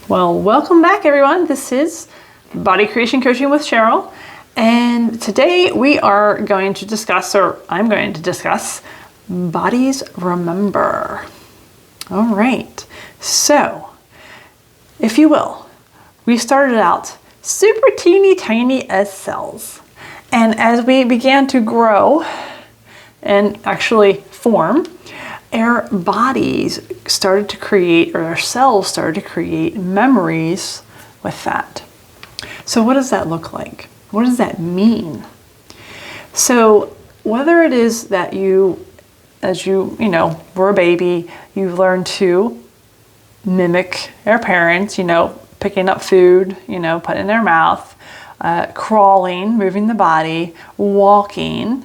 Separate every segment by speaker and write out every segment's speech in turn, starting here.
Speaker 1: Well, welcome back everyone. This is Body Creation Coaching with Cheryl. And today we are going to discuss, or I'm going to discuss, bodies remember. All right. So, if you will, we started out super teeny tiny as cells. And as we began to grow and actually form, our bodies started to create, or our cells started to create memories with that. So what does that look like? What does that mean? So whether it is that you, as you were a baby, you learned to mimic our parents, picking up food, putting in their mouth, crawling, moving the body, walking,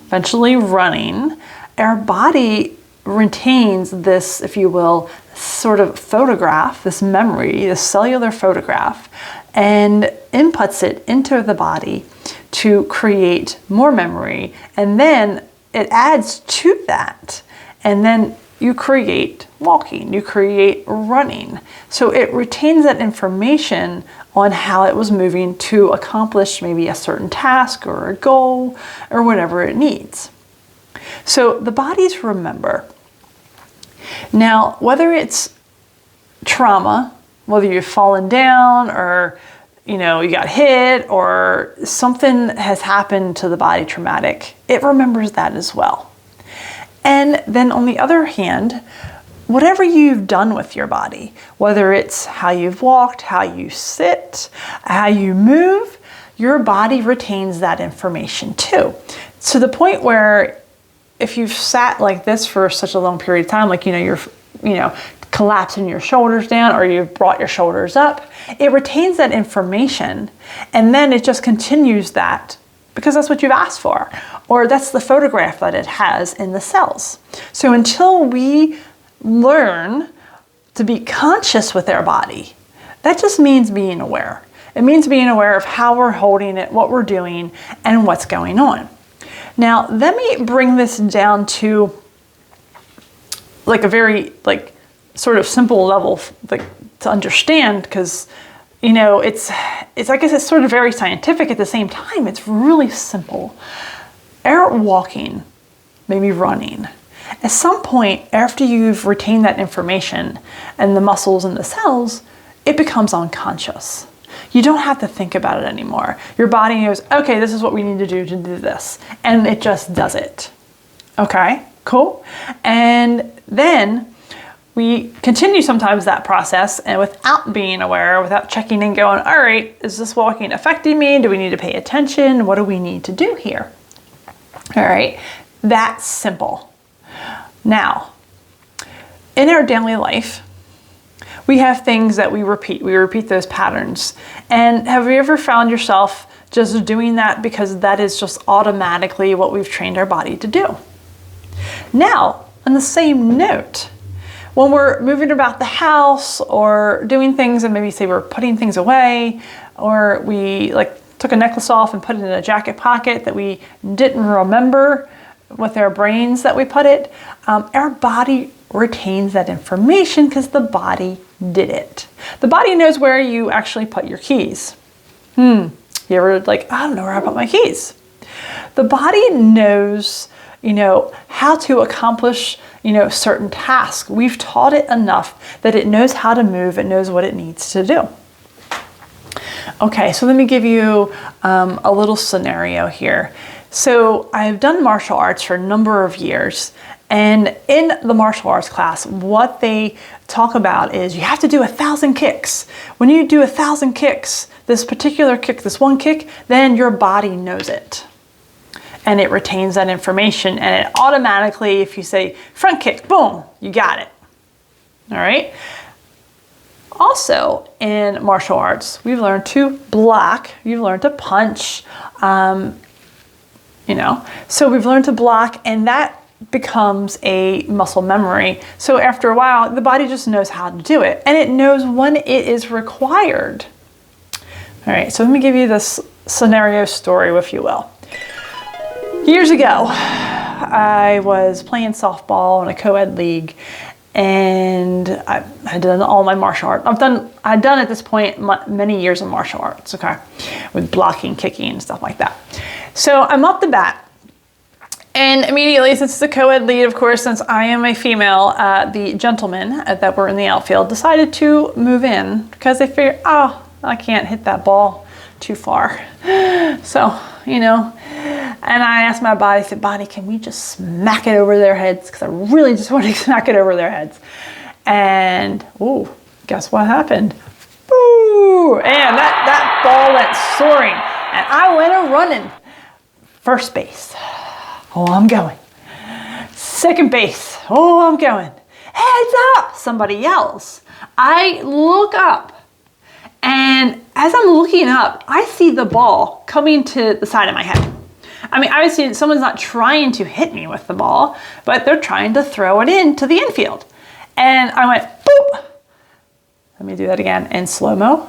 Speaker 1: eventually running, our body retains this, if you will, sort of photograph, this memory, this cellular photograph, and inputs it into the body to create more memory. And then it adds to that. And then you create walking, you create running. So it retains that information on how it was moving to accomplish maybe a certain task or a goal or whatever it needs. So the bodies remember. Now, whether it's trauma, whether you've fallen down or you got hit or something has happened to the body traumatic, it remembers that as well. And then on the other hand, whatever you've done with your body, whether it's how you've walked, how you sit, how you move, your body retains that information too. To the point where if you've sat like this for such a long period of time, like you're collapsing your shoulders down or you've brought your shoulders up, it retains that information and then it just continues that because that's what you've asked for, or that's the photograph that it has in the cells. So until we learn to be conscious with our body, that just means being aware. It means being aware of how we're holding it, what we're doing, and what's going on. Now, let me bring this down to like a very sort of simple level to understand, because it's I guess it's sort of very scientific at the same time. It's really simple. Our walking, maybe running, at some point after you've retained that information and the muscles and the cells, it becomes unconscious. You don't have to think about it anymore. Your body knows, okay, this is what we need to do this. And it just does it. Okay, cool. And then we continue sometimes that process and without being aware, without checking and going, all right, is this walking affecting me? Do we need to pay attention? What do we need to do here? All right, that's simple. Now, in our daily life, we have things that we repeat. We repeat those patterns. And have you ever found yourself just doing that because that is just automatically what we've trained our body to do? Now, on the same note, when we're moving about the house or doing things and maybe say we're putting things away, or we took a necklace off and put it in a jacket pocket that we didn't remember with our brains that we put it, our body retains that information because the body did it. The body knows where you actually put your keys. You ever I don't know where I put my keys. The body knows, how to accomplish, certain tasks. We've taught it enough that it knows how to move. It knows what it needs to do. Okay, so let me give you a little scenario here. So I've done martial arts for a number of years, and in the martial arts class, what they talk about is you have to do 1,000 kicks. When you do 1,000 kicks, this particular kick, this one kick, then your body knows it. And it retains that information, and it automatically, if you say front kick, boom, you got it. All right? Also, in martial arts, we've learned to block, you've learned to punch, so we've learned to block, and that becomes a muscle memory. So after a while, the body just knows how to do it, and it knows when it is required. All right, so let me give you this scenario story, if you will. Years ago, I was playing softball in a co-ed league, and I had done all my martial arts. I'd done at this point many years of martial arts, okay, with blocking, kicking, and stuff like that. So I'm up the bat. And immediately, since it's a co-ed lead, of course, since I am a female, the gentlemen that were in the outfield decided to move in because they figured, oh, I can't hit that ball too far. So, you know, and I asked my body, I said, body, can we just smack it over their heads? Because I really just want to smack it over their heads. And, ooh, guess what happened? Boo! And that ball went soaring. And I went a-running. First base. Oh, I'm going. Second base. Oh, I'm going. Heads up! Somebody yells. I look up. And as I'm looking up, I see the ball coming to the side of my head. I mean, obviously someone's not trying to hit me with the ball, but they're trying to throw it into the infield. And I went, boop. Let me do that again in slow-mo.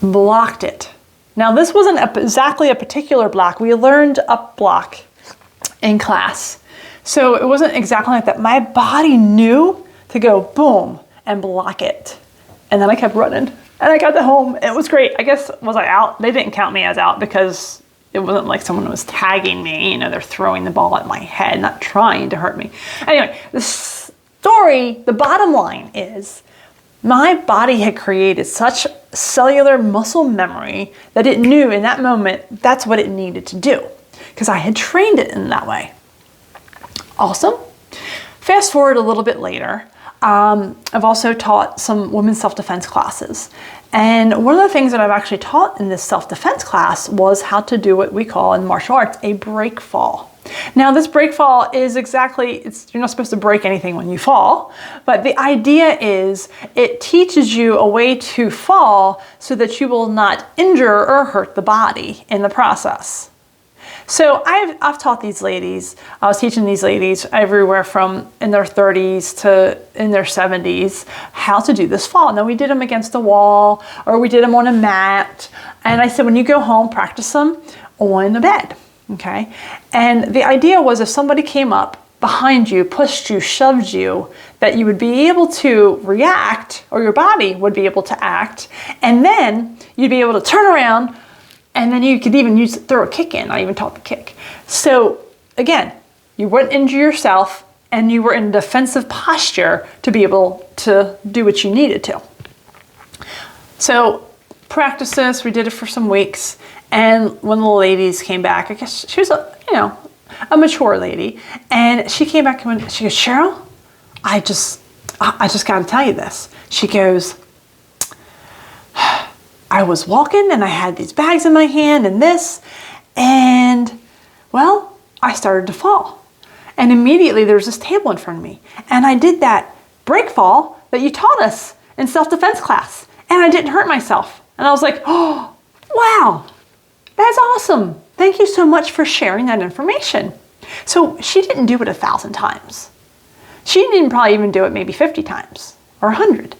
Speaker 1: Blocked it. Now this wasn't exactly a particular block. We learned up block in class. So it wasn't exactly like that. My body knew to go boom and block it. And then I kept running and I got to home. It was great. I guess, was I out? They didn't count me as out because it wasn't like someone was tagging me. You know, they're throwing the ball at my head, not trying to hurt me. Anyway, the story, the bottom line is my body had created such cellular muscle memory that it knew in that moment that's what it needed to do because I had trained it in that way. Awesome. Fast forward a little bit later, I've also taught some women's self-defense classes. And one of the things that I've actually taught in this self-defense class was how to do what we call in martial arts a break fall. Now this break fall is you're not supposed to break anything when you fall, but the idea is it teaches you a way to fall so that you will not injure or hurt the body in the process. So I've taught these ladies, I was teaching these ladies everywhere from in their 30s to in their 70s how to do this fall. Now we did them against a wall or we did them on a mat. And I said, when you go home, practice them on the bed, okay? And the idea was if somebody came up behind you, pushed you, shoved you, that you would be able to react or your body would be able to act. And then you'd be able to turn around and then you could even throw a kick in. I even taught the kick. So again, you wouldn't injure yourself and you were in a defensive posture to be able to do what you needed to. So practice this, we did it for some weeks. And one of the ladies came back, I guess she was a mature lady. And she came back and she goes, Cheryl, I just got to tell you this. She goes, I was walking and I had these bags in my hand and this, and well, I started to fall. And immediately there was this table in front of me. And I did that break fall that you taught us in self-defense class. And I didn't hurt myself. And I was like, oh, wow, that's awesome. Thank you so much for sharing that information. So she didn't do it 1,000 times. She didn't probably even do it maybe 50 times or 100.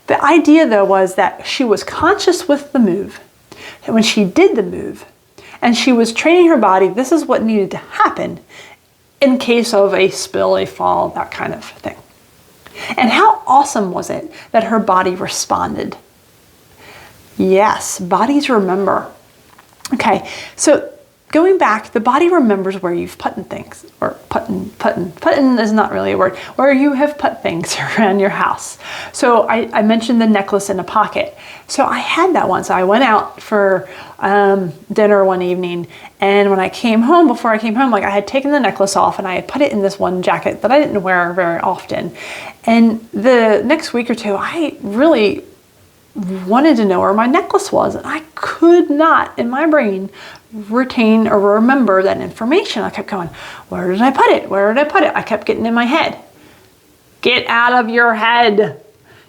Speaker 1: The idea, though, was that she was conscious with the move. And when she did the move, and she was training her body, this is what needed to happen in case of a spill, a fall, that kind of thing. And how awesome was it that her body responded? Yes, bodies remember. Okay, so going back, the body remembers where you've putting things, or putting is not really a word, where you have put things around your house. So I mentioned the necklace in a pocket. So I had that once. I went out for dinner one evening, and when I came home, before I came home, like I had taken the necklace off and I had put it in this one jacket that I didn't wear very often. And the next week or two, I really wanted to know where my necklace was, and I could not in my brain retain or remember that information. I kept going, where did I put it? Where did I put it? I kept getting in my head. Get out of your head.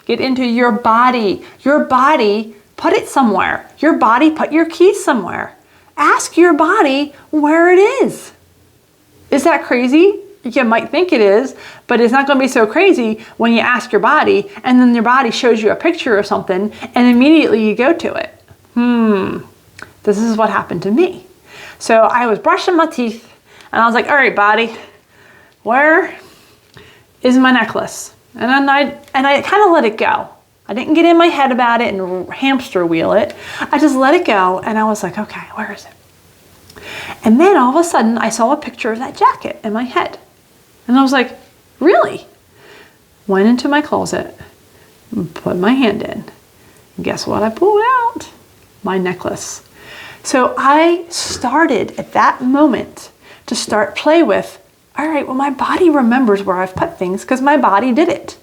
Speaker 1: Get into your body. Your body, put it somewhere. Your body, put your keys somewhere. Ask your body where it is. Is that crazy? You might think it is, but it's not going to be so crazy when you ask your body and then your body shows you a picture or something and immediately you go to it. This is what happened to me. So I was brushing my teeth and I was like, all right, body, where is my necklace? And I kind of let it go. I didn't get in my head about it and hamster wheel it. I just let it go, and I was like, okay, where is it? And then all of a sudden, I saw a picture of that jacket in my head. And I was like, really? Went into my closet, put my hand in. And guess what I pulled out? My necklace. So I started at that moment to start play with, all right, well, my body remembers where I've put things because my body did it,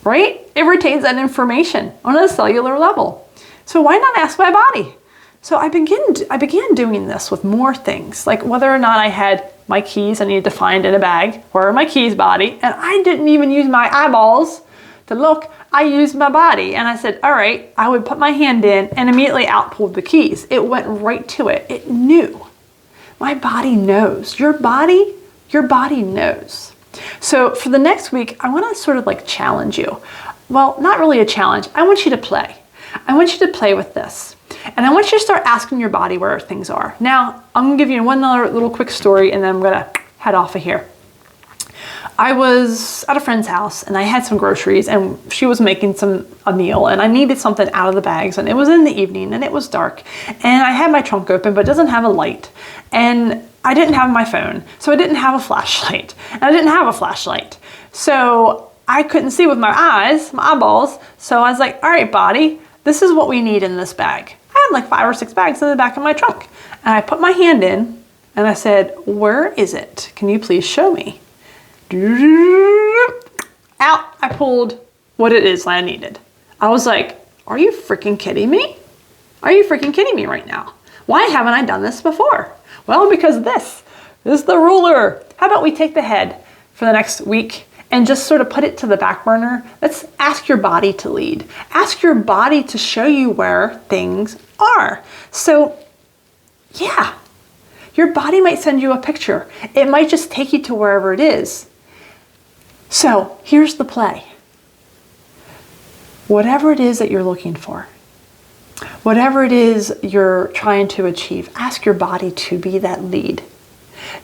Speaker 1: right? It retains that information on a cellular level. So why not ask my body? So I began doing this with more things, like whether or not I had my keys I needed to find in a bag. Where are my keys, body? And I didn't even use my eyeballs to look. I used my body, and I said, all right, I would put my hand in and immediately out pulled the keys. It went right to it. It knew. My body knows. Your body knows. So for the next week, I want to sort of like challenge you. Well, not really a challenge. I want you to play. I want you to play with this. And I want you to start asking your body where things are. Now, I'm going to give you one other little quick story, and then I'm going to head off of here. I was at a friend's house, and I had some groceries, and she was making a meal, and I needed something out of the bags, and it was in the evening, and it was dark, and I had my trunk open, but it doesn't have a light, and I didn't have my phone, so I didn't have a flashlight, and I didn't have a flashlight, so I couldn't see with my eyes, my eyeballs, so I was like, all right, body, this is what we need in this bag. I had like 5 or 6 bags in the back of my trunk, and I put my hand in, and I said, where is it? Can you please show me? Out, I pulled what it is that I needed. I was like, are you freaking kidding me? Are you freaking kidding me right now? Why haven't I done this before? Well, because this is the ruler. How about we take the head for the next week and just sort of put it to the back burner? Let's ask your body to lead. Ask your body to show you where things are. So, yeah, your body might send you a picture. It might just take you to wherever it is. So here's the play. Whatever it is that you're looking for, whatever it is you're trying to achieve, ask your body to be that lead.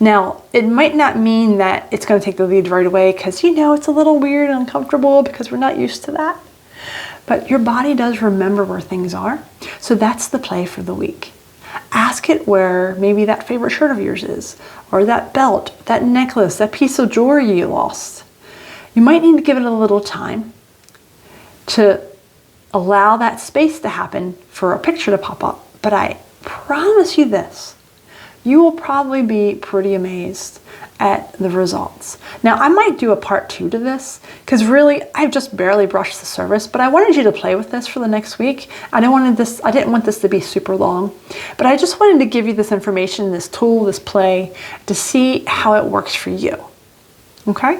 Speaker 1: Now, it might not mean that it's going to take the lead right away because, it's a little weird and uncomfortable because we're not used to that. But your body does remember where things are. So that's the play for the week. Ask it where maybe that favorite shirt of yours is, or that belt, that necklace, that piece of jewelry you lost. You might need to give it a little time to allow that space to happen for a picture to pop up. But I promise you this, you will probably be pretty amazed at the results. Now, I might do a part 2 to this because really I've just barely brushed the surface, but I wanted you to play with this for the next week. I didn't want this to be super long, but I just wanted to give you this information, this tool, this play to see how it works for you. Okay?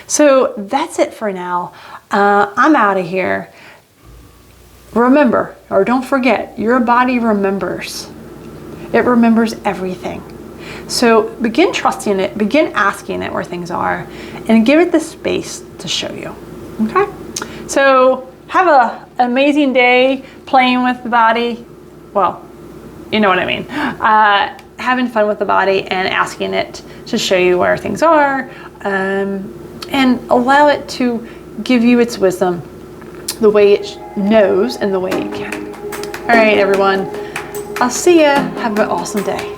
Speaker 1: So that's it for now. I'm out of here. Remember, or don't forget, your body remembers. It remembers everything. So begin trusting it, begin asking it where things are, and give it the space to show you. Okay? So have an amazing day playing with the body. Well, you know what I mean. Having fun with the body and asking it to show you where things are, and allow it to give you its wisdom the way it knows and the way it can. All right, everyone. I'll see ya. Have an awesome day.